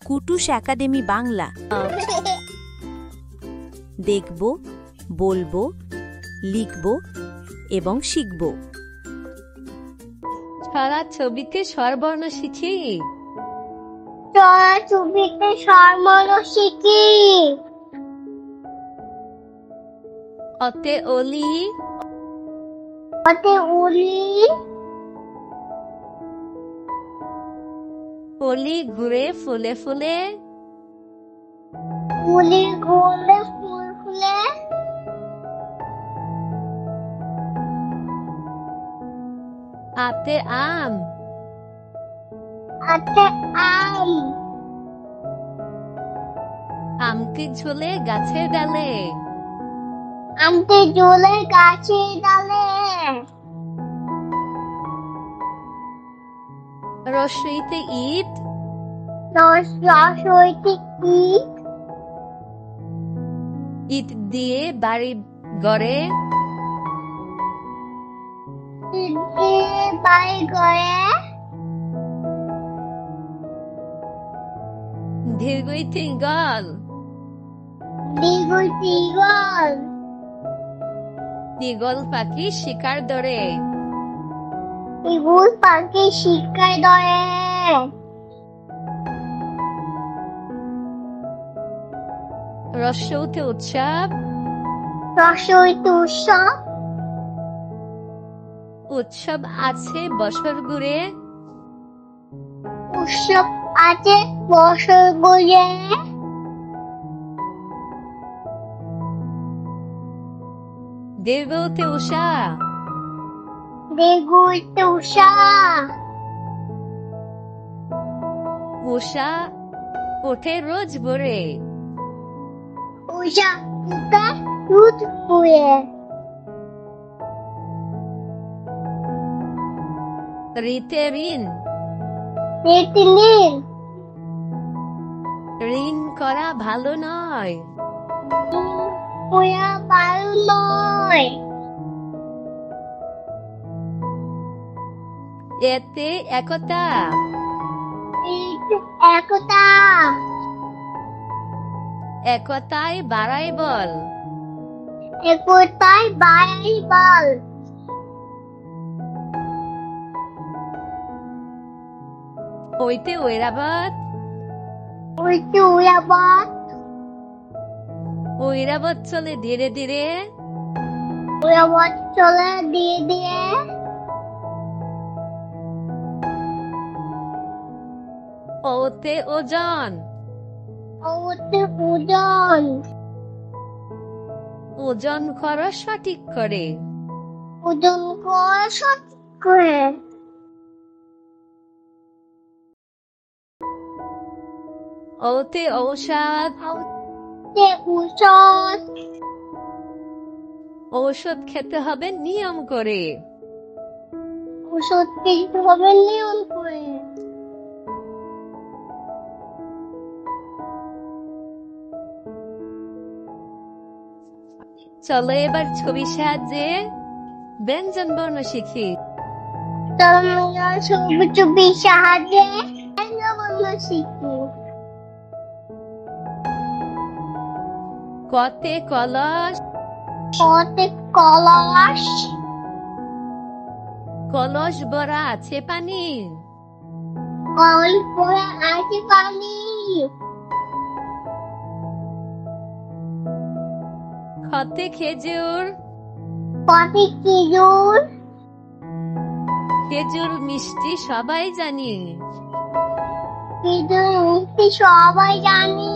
Kutus academy Bangla. দেখব, বলবো, লিখব এবং শিখব। ছড়া ছবিতে স্বরবর্ণ শিখি। ছড়া ছবিতে স্বরবর্ণ শিখি। অতে অলি। অতে অলি। অলি ঘুরে ফুলে ফুলে। অলি ঘুরে ফুল ফুলে। আতে আম। আতে আম। আমটি ঝুলে গাছের ডালে। আমটি ঝুলে গাছের ডালে। রস্বইতে ইট। রস্বইতে ইট। ইট দিয়ে বাড়ি গড়ে। ইট দিয়ে বাড়ি গড়ে। দীর্ঘইতে ঈগল। দীর্ঘইতে ঈগল। ঈগল পাখি শিকার ধরে। ঈগল পাখি শিকার ধরে। রস্বইতে উৎসব। রস্বইতে উৎসব। উৎসব আছে বছর ঘুরে। উৎসব আছে বছর ঘুরে। দীর্ঘতে উষা। দীর্ঘতে উষা। উষা ওঠে রোজ ভোরে। উষা উঠে রোজ ভোরে। ঋতে ঋণ। ঋতে ঋণ। ঋণ করা ভালো নয়। করা ভালো নয়। এতে একতা। এতে একতা। একতায় বাড়াই বল। একতায় বাড়াই বল। ওইতে ঐরাবত। ওইতে ঐরাবত। ঐরাবত চলে ধীরে ধীরে। ঐরাবত চলে ধীরে ধীরে। ওতে ওজন। ওতে ওজন। ওজন করা সঠিক করে। ওজন করা সঠিক করে। ওতে ঔষধ। ওতে ঔষধ। ঔষধ খেতে হবে নিয়ম করে। ঔষধ খেতে হবে নিয়ম করে। চলো এবার ছবির সাহায্যে ব্যঞ্জন বর্ণ শিখি। ছবির সাহায্যে ব্যঞ্জন বর্ণ শিখি। কতে কলস। কতে কলস। কলস ভরা আছে পানি। কলস ভরা আছে পানি। খতে খেজুর। কতে খেজুর। খেজুর মিষ্টি সবাই জানি। খেজুর মিষ্টি সবাই জানি।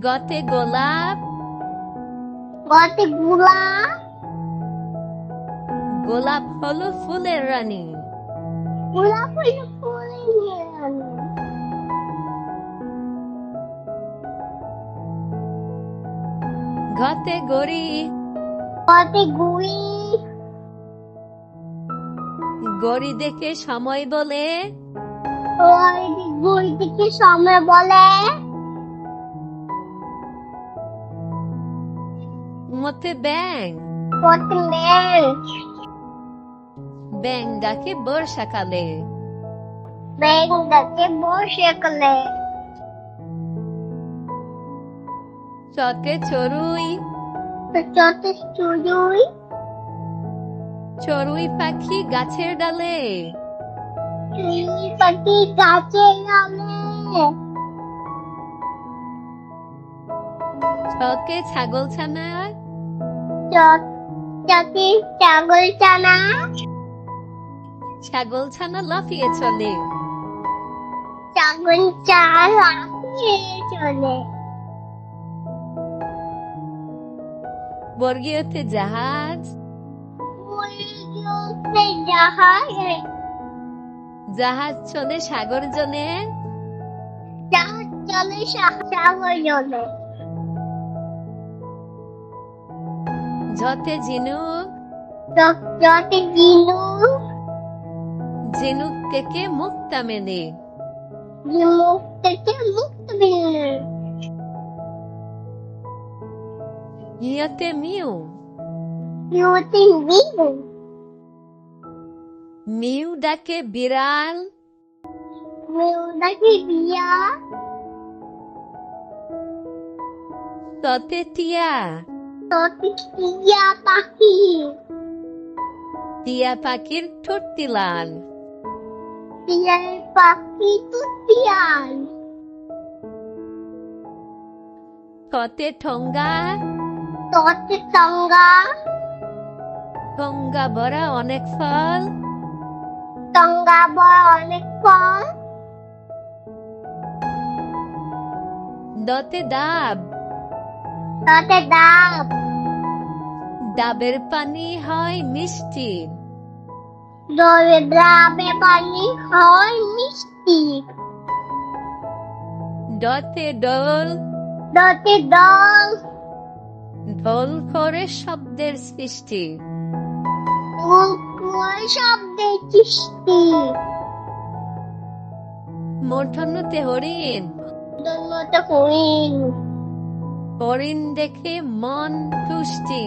গতে গোলাপ। গতে গোলাপ। গোলাপ হলো ফুলের রানী। গোলাপ হলো ফুলের রানী। ঘতে গড়ি। গতে গুড়ি। গড়ি দেখে সময় বলে। গুড়ি দেখে সময় বলে। মতে ব্যাং। মতে ব্যাং। ব্যাঙ ডাকে বর্ষাকালে। ব্যাঙ ডাকে বর্ষাকালে। চতে চড়ুই। চতে চড়ুই। চড়ুই পাখি গাছের ডালে। চড়ুই পাখি গাছের ডালে। চকে ছাগলছানা। চকে ছাগলছানা। ছাগলছানা লাফিয়ে চলে। ছাগলছানা লাফিয়ে চলে। বর্গীয়তে জাহাজ। বর্গীয়তে জাহাজ। জাহাজ চলে সাগর জলে। জাহাজ চলে সাগর জলে। ঝতে ঝিনুক। যতে ঝিনুক। ঝিনুক থেকে মুক্তা মেলে। ঝিনুক থেকে মুক্তা মেলে। ইয়তে মিউ। ইয়তে মিউ। মিউ ডাকে বিড়াল। মিউ ডাকে বিড়াল। ততে টিয়া। ততে টিয়া পাখি। টিয়া পাখির ঠোঁটটি লাল। টিয়া পাখি তুতিয়াল। ততে ঠোঙ্গা। ততে টঙ্গা। ঠোঙ্গা ভরা অনেক ফল। টঙ্গা বড় অনেক ফল। দতে ডাব। ততে ডাব। ডাবের পানি হয় মিষ্টি। ডাবে পানি হয় মিষ্টি। ডতে ডোল। দতে দল। ঢোল করে শব্দের সৃষ্টি। শব্দের সৃষ্টি। মূর্ধন্যতে হরিণ। দন্যতে হরিণ। হরিণ দেখে মন তুষ্টি।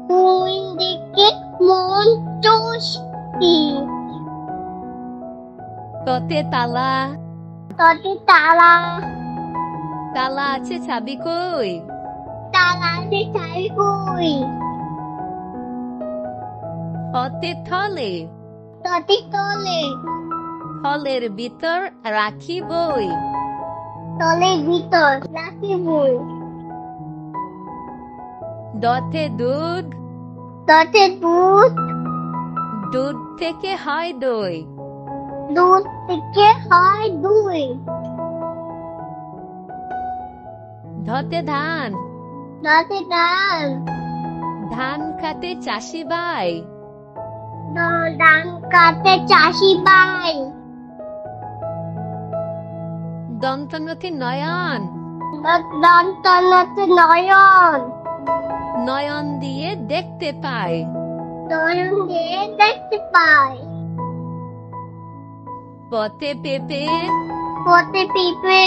হরিণ দেখে মন তুষ্টি। ততে তালা। ততে তালা। তালা আছে চাবি কই। তালা আছে চাবি কই। ততে থলে। ততে তলে। থলের ভিতর রাখি বই। তলের ভিতর রাখি বই। দতে দুধ। ততে দুধ। দুধ থেকে হয় দই। দুধ থেকে হয় দই। ধতে ধান। ততে ডাল। ধান কাটে চাষি ভাই। ধান কাটে চাষি ভাই। দন্তনতে নয়ন। দন্তনতে নয়ন। নয়ন দিয়ে দেখতে পায়। নয়ন দিয়ে দেখতে পাই। পথে পেঁপে। পথে পিঁপড়ে।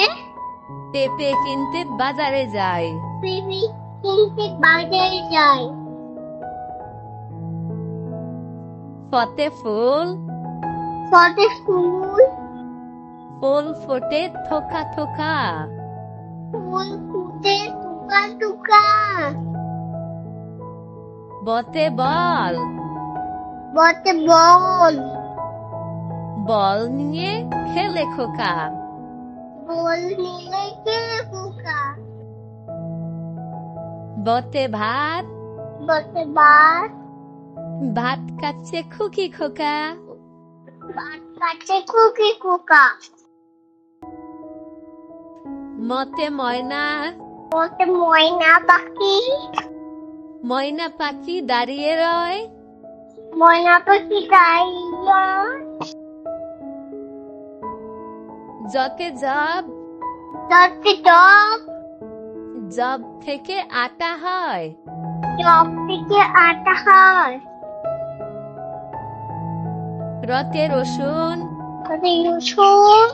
পেঁপে কিনতে বাজারে যায়। পিঁপড়ে কিনতে বাজারে যায়। পথে ফুল। পথে ফুল। ফুল ফোটে থোকা থোকা। ফুল ফুটে টুকা টুকা। বতে বল। বটে বল। বল নিয়ে খেলে খোকা। বল নিলে কে খোকা। বতে ভাত। বটে ভাত। ভাত কাচ্ছে খুকি খোকা। ভাত কাটে খুকি খোকা। মতে ময়না। বটে ময়না পাখি। ময়না পাখি দাঁড়িয়ে রয়। ময়না পাখি দাঁড়িয়ে। জতে জব। ততে টপ। জব থেকে আটা হয়। টপ থেকে আটা হয়। রতে রসুন। ততে রসুন।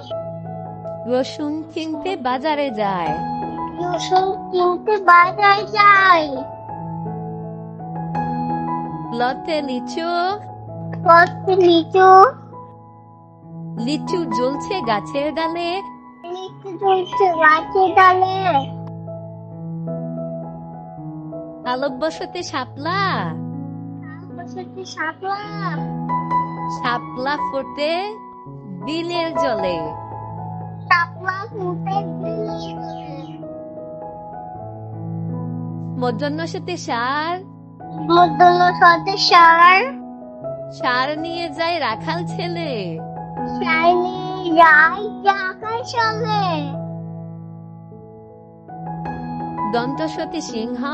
রসুন কিনতে বাজারে যায়। রসুন কিনতে বাজারে যায়। লতে লিচু। পড়ছে লিচু। লিচু জ্বলছে গাছের ডালে। লিচু ঝুলছে গাছের ডালে। আলোক বসতে শাপলা। বসতে শাপলা। শাপলা ফোটে বিলের জলে। শাপলা ফুটে দিলে। মধ্যাহ্ন সাথে সার। মধ্যম সাথে সার। সার নিয়ে যায় রাখাল ছেলে। শাইনি রাই জাগায় চলে। দন্ত সতী সিংহ।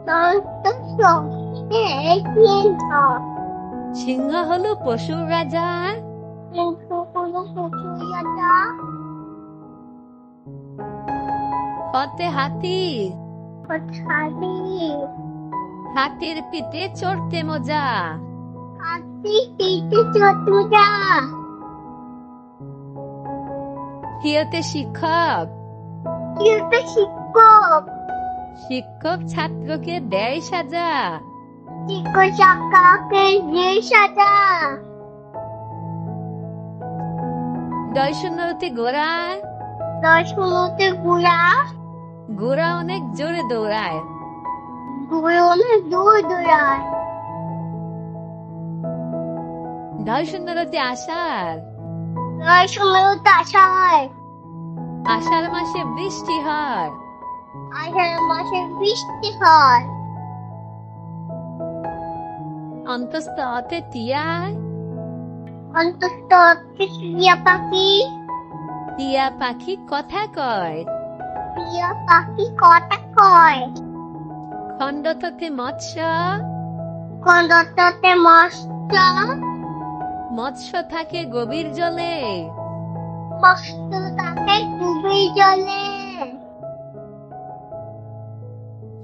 দন্ত সঙ্গে সিংহ। সিংহ হলো পশুর রাজা। সিংহ হলো পশুর রাজা। হতে হাতি। হাতি। হাতির পিঠে চড়তে মজা। হাতি পিঠে চড়তে যা। হিয়তে শিক্ষক। হিয়তে শিক্ষক। শিক্ষক ছাত্রকে দেয় সাজা। শিক্ষক ছাত্রকে দেয় সাজা। দর্শনরতে ঘোড়া। দর্শনরতে ঘোড়া। ঘোড়া অনেক জোরে দৌড়ায়। ঘোড়া অনেক দূর দৌড়ায়। দর্শনরতে আষাঢ়। দর্শনরতে আষাঢ়। আষাঢ় মাসে বৃষ্টি হয়। আষাঢ় মাসে বৃষ্টি হয়। অন্তস্থ অতে টিয়া। অন্তত টিয়া পাখি। টিয়া পাখি কথা কয়। টিয়া পাখি কথা কয়। খণ্ড থেকে মৎস্য। খণ্ডতে মৎস্য। মৎস্য থাকে গভীর জলে। মৎস্য থাকে গভীর জলে।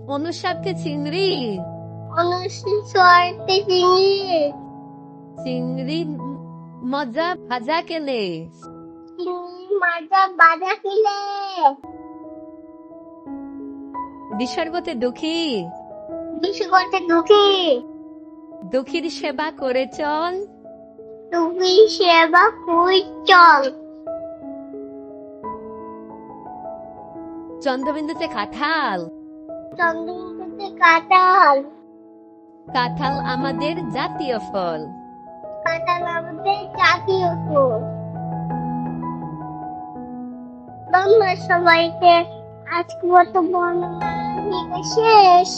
অনুসারকে চিংড়ি। অনুসারতে চিংড়ি। চিংড়ি মজা ভাজা কেলে। চিংড়ি মাজা বাজা কিলে। বিসর্গতে দুঃখী। বিসর্গতে দুঃখী। দুঃখীর সেবা করে চল। তুমি সেবা কই চল। চন্দ্রবিন্দুতে কাঁঠাল। চন্দ্রবিন্দুতে কাঁঠাল। কাঁঠাল আমাদের জাতীয় ফল। কাঁঠাল আমাদের জাতীয় ফুল। ধন্যবাদ সবাইকে। আজকে মতো বর্ণনা শেষ।